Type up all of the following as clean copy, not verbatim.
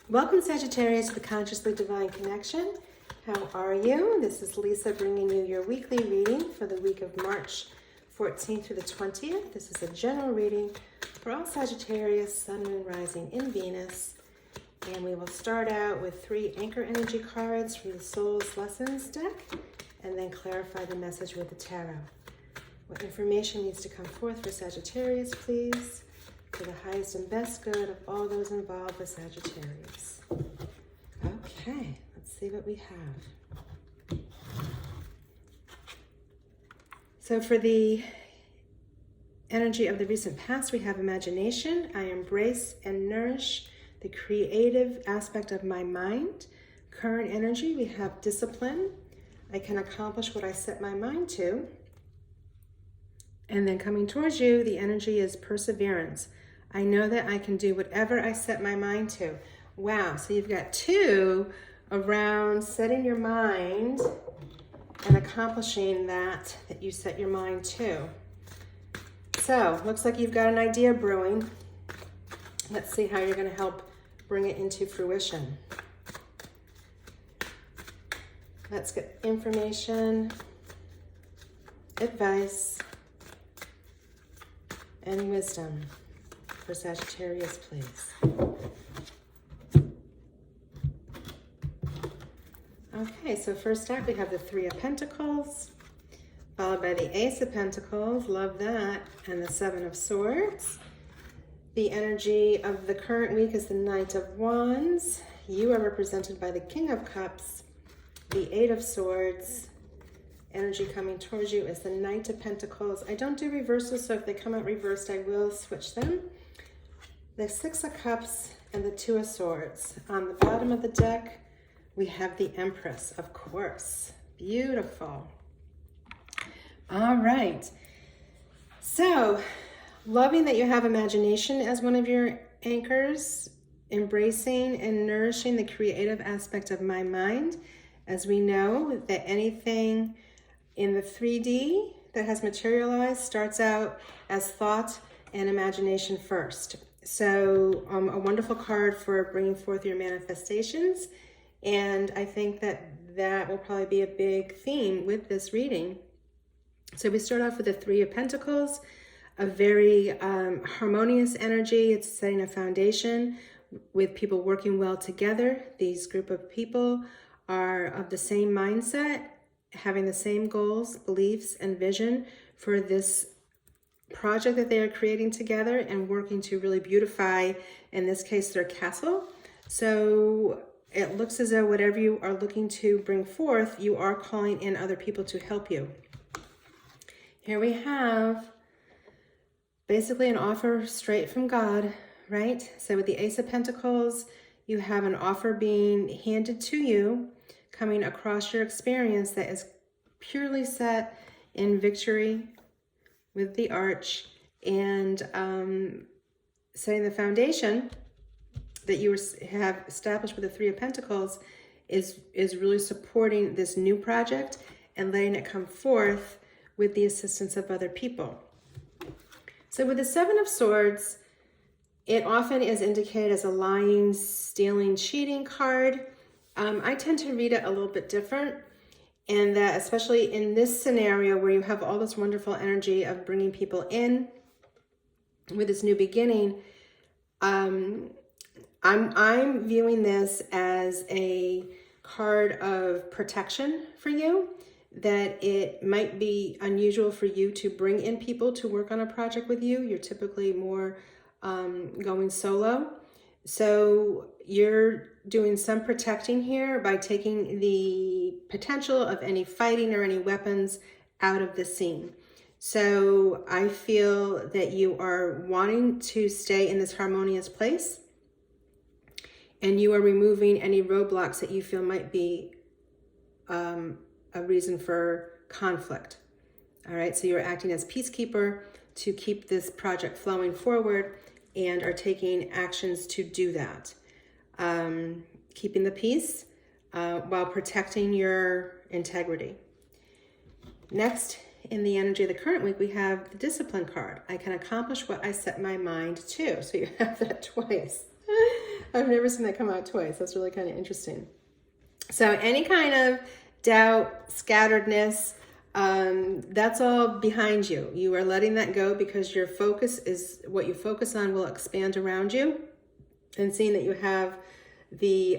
Welcome, Sagittarius, to the Consciously Divine Connection. How are you? This is Lisa bringing you your weekly reading for the week of March 14th through the 20th. This is a general reading for all Sagittarius, Sun, Moon, Rising in Venus. And we will start out with 3 anchor energy cards from the Soul's Lessons deck, and then clarify the message with the tarot. What information needs to come forth for Sagittarius, please? For the highest and best good of all those involved with Sagittarius. Okay, let's see what we have. So for the energy of the recent past, we have imagination. I embrace and nourish the creative aspect of my mind. Current energy, we have discipline. I can accomplish what I set my mind to. And then coming towards you, the energy is perseverance. I know that I can do whatever I set my mind to. Wow, so you've got 2 around setting your mind and accomplishing that you set your mind to. So, looks like you've got an idea brewing. Let's see how you're going to help bring it into fruition. Let's get information, advice, and wisdom for Sagittarius, please. Okay, so first up we have the 3 of Pentacles, followed by the Ace of Pentacles, love that, and the 7 of Swords. The energy of the current week is the Knight of Wands. You are represented by the King of Cups, the 8 of Swords. Energy coming towards you is the Knight of Pentacles. I don't do reversals, so if they come out reversed, I will switch them. The 6 of Cups and the 2 of Swords. On the bottom of the deck, we have the Empress, of course. Beautiful. All right. So, loving that you have imagination as one of your anchors, embracing and nourishing the creative aspect of my mind. As we know that anything in the 3D that has materialized starts out as thought and imagination first. So a wonderful card for bringing forth your manifestations. And I think that will probably be a big theme with this reading. So we start off with the 3 of Pentacles, a very harmonious energy. It's setting a foundation with people working well together. These group of people are of the same mindset, having the same goals, beliefs, and vision for this project that they are creating together and working to really beautify, in this case, their castle. So it looks as though whatever you are looking to bring forth, you are calling in other people to help you. Here we have basically an offer straight from God, right? So with the Ace of Pentacles, you have an offer being handed to you, coming across your experience that is purely set in victory with the Arch, and setting the foundation that you have established with the 3 of Pentacles is really supporting this new project and letting it come forth with the assistance of other people. So with the 7 of Swords, it often is indicated as a lying, stealing, cheating card. I tend to read it a little bit different, and that especially in this scenario where you have all this wonderful energy of bringing people in with this new beginning, I'm viewing this as a card of protection for you, that it might be unusual for you to bring in people to work on a project with you. You're typically more going solo. So you're doing some protecting here by taking the potential of any fighting or any weapons out of the scene. So I feel that you are wanting to stay in this harmonious place, and you are removing any roadblocks that you feel might be a reason for conflict. All right, so you're acting as peacekeeper to keep this project flowing forward, and are taking actions to do that. Keeping the peace while protecting your integrity. Next, in the energy of the current week, we have the Discipline card. I can accomplish what I set my mind to. So you have that twice. I've never seen that come out twice. That's really kind of interesting. So any kind of doubt, scatteredness, that's all behind you. You are letting that go because your focus is what you focus on will expand around you. And seeing that you have the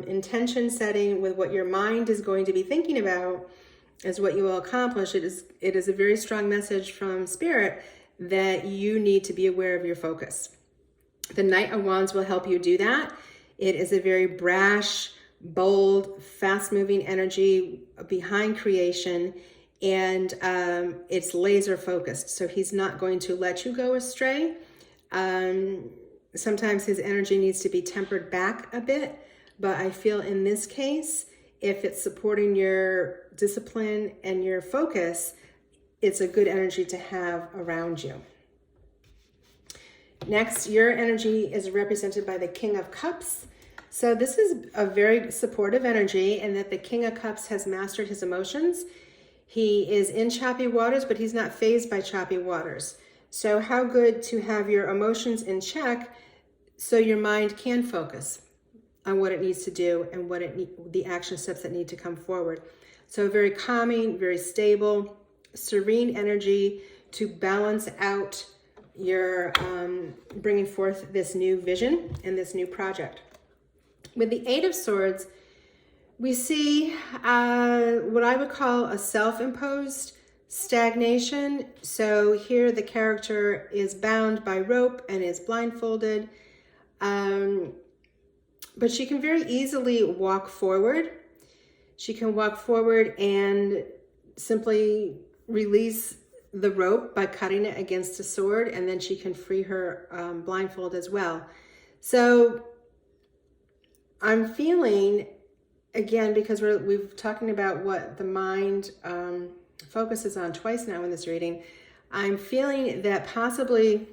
intention setting with what your mind is going to be thinking about is what you will accomplish. It is a very strong message from Spirit that you need to be aware of your focus. The Knight of Wands will help you do that. It is a very brash, bold, fast-moving energy behind creation, and it's laser focused. So he's not going to let you go astray. Sometimes his energy needs to be tempered back a bit, but I feel in this case, if it's supporting your discipline and your focus, it's a good energy to have around you. Next, your energy is represented by the King of Cups. So this is a very supportive energy, and that the King of Cups has mastered his emotions. He is in choppy waters, but he's not fazed by choppy waters. So how good to have your emotions in check so your mind can focus on what it needs to do and what the action steps that need to come forward. So very calming, very stable, serene energy to balance out your bringing forth this new vision and this new project. With the Eight of Swords, we see what I would call a self-imposed stagnation. So here the character is bound by rope and is blindfolded, but she can very easily walk forward. She can walk forward and simply release the rope by cutting it against a sword, and then she can free her blindfold as well. So I'm feeling, again, because we've talking about what the mind focuses on twice now in this reading, I'm feeling that possibly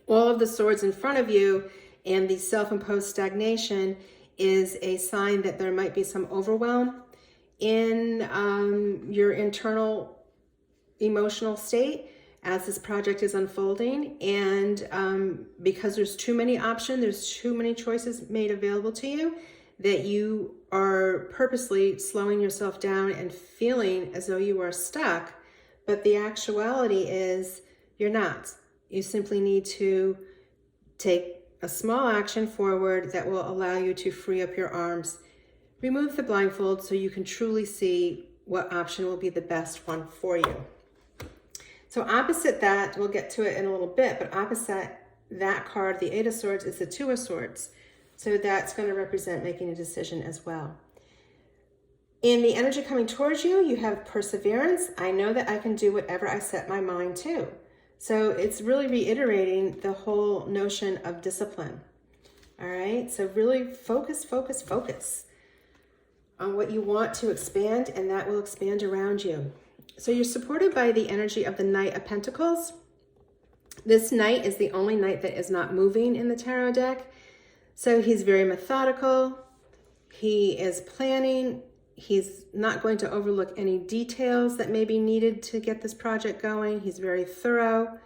all of the swords in front of you and the self-imposed stagnation is a sign that there might be some overwhelm in your internal emotional state as this project is unfolding. And because there's too many options, there's too many choices made available to you, that you are purposely slowing yourself down and feeling as though you are stuck. But the actuality is you're not. You simply need to take a small action forward that will allow you to free up your arms, remove the blindfold so you can truly see what option will be the best one for you. So opposite that, we'll get to it in a little bit, but opposite that card, the Eight of Swords, is the Two of Swords. So that's going to represent making a decision as well. In the energy coming towards you, you have perseverance. I know that I can do whatever I set my mind to. So it's really reiterating the whole notion of discipline. All right, so really focus on what you want to expand, and that will expand around you. So you're supported by the energy of the Knight of Pentacles. This Knight is the only Knight that is not moving in the tarot deck. So he's very methodical. He is planning. He's not going to overlook any details that may be needed to get this project going. He's very thorough.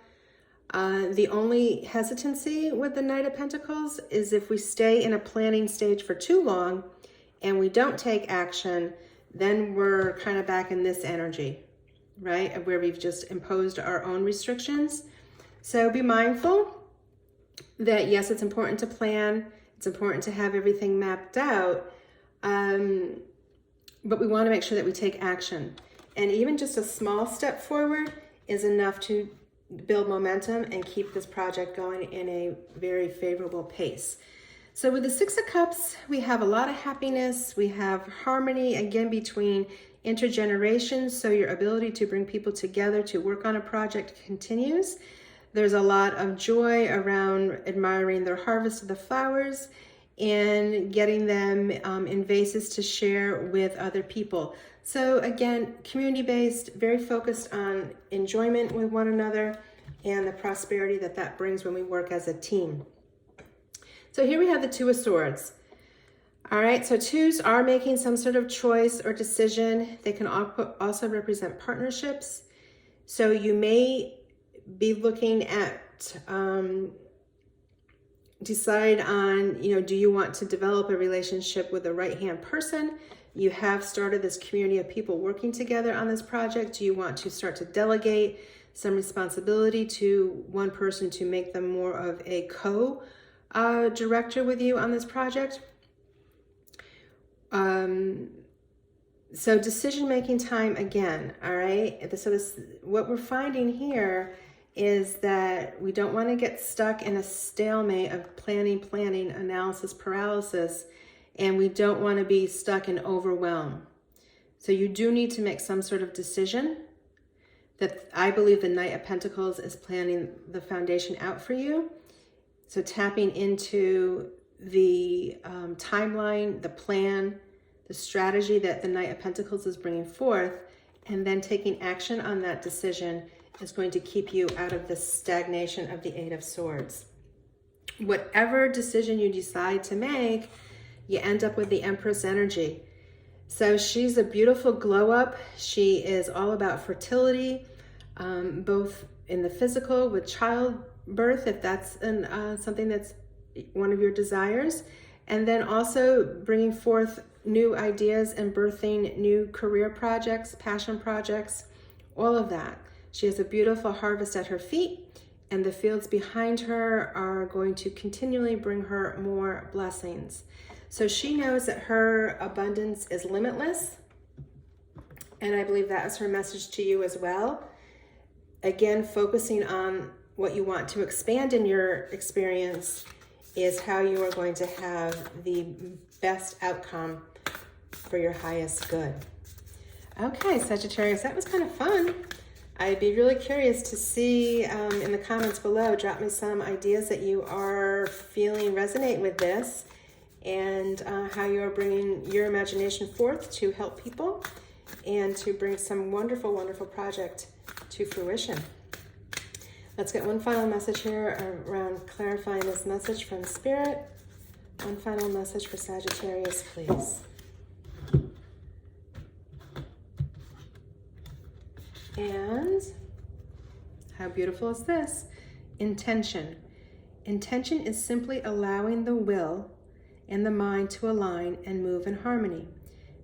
The only hesitancy with the Knight of Pentacles is if we stay in a planning stage for too long and we don't take action, then we're kind of back in this energy, right? Where we've just imposed our own restrictions. So be mindful that yes, it's important to plan. It's important to have everything mapped out. But we want to make sure that we take action. And even just a small step forward is enough to build momentum and keep this project going in a very favorable pace. So with the Six of Cups, we have a lot of happiness. We have harmony, again, between intergenerations. So your ability to bring people together to work on a project continues. There's a lot of joy around admiring their harvest of the flowers and getting them in vases to share with other people. So again, community-based, very focused on enjoyment with one another and the prosperity that that brings when we work as a team. So here we have the Two of Swords. All right, so twos are making some sort of choice or decision. They can also represent partnerships. So you may be looking at decide on, do you want to develop a relationship with a right-hand person? You have started this community of people working together on this project. Do you want to start to delegate some responsibility to one person to make them more of a co-director with you on this project? So decision-making time again, all right? So what we're finding here is that we don't want to get stuck in a stalemate of planning, analysis, paralysis, and we don't want to be stuck in overwhelm. So you do need to make some sort of decision. That I believe the Knight of Pentacles is planning the foundation out for you. So tapping into the timeline, the plan, the strategy that the Knight of Pentacles is bringing forth, and then taking action on that decision is going to keep you out of the stagnation of the Eight of Swords. Whatever decision you decide to make, you end up with the Empress energy. So she's a beautiful glow up. She is all about fertility, both in the physical with childbirth, if that's something that's one of your desires, and then also bringing forth new ideas and birthing new career projects, passion projects, all of that. She has a beautiful harvest at her feet, and the fields behind her are going to continually bring her more blessings. So she knows that her abundance is limitless, and I believe that is her message to you as well. Again, focusing on what you want to expand in your experience is how you are going to have the best outcome for your highest good. Okay, Sagittarius, that was kind of fun. I'd be really curious to see in the comments below, drop me some ideas that you are feeling resonate with this, and how you are bringing your imagination forth to help people and to bring some wonderful, wonderful project to fruition. Let's get one final message here around clarifying this message from Spirit. One final message for Sagittarius, please. And how beautiful is this? Intention. Intention is simply allowing the will and the mind to align and move in harmony.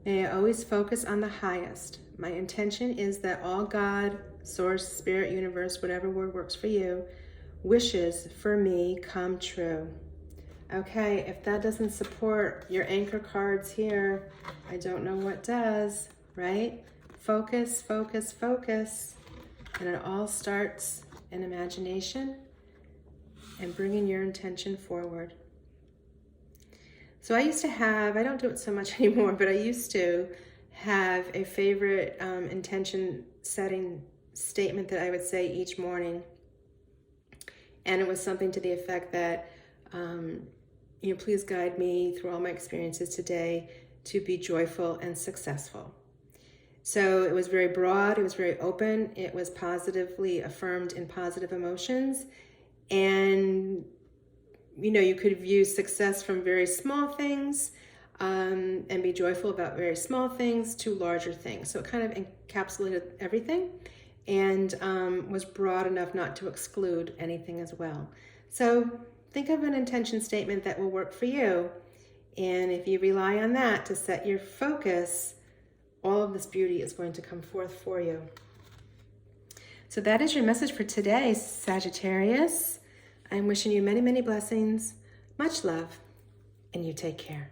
May I always focus on the highest. My intention is that all God, Source, Spirit, Universe, whatever word works for you, wishes for me come true. Okay, if that doesn't support your anchor cards here, I don't know what does, right? Focus, focus, focus. And it all starts in imagination and bringing your intention forward. So I used to have, I don't do it so much anymore, but I used to have a favorite intention setting statement that I would say each morning. And it was something to the effect that, please guide me through all my experiences today to be joyful and successful. So it was very broad, it was very open, it was positively affirmed in positive emotions. And, you could view success from very small things and be joyful about very small things to larger things. So it kind of encapsulated everything and was broad enough not to exclude anything as well. So think of an intention statement that will work for you. And if you rely on that to set your focus, all of this beauty is going to come forth for you. So that is your message for today, Sagittarius. I'm wishing you many, many blessings, much love, and you take care.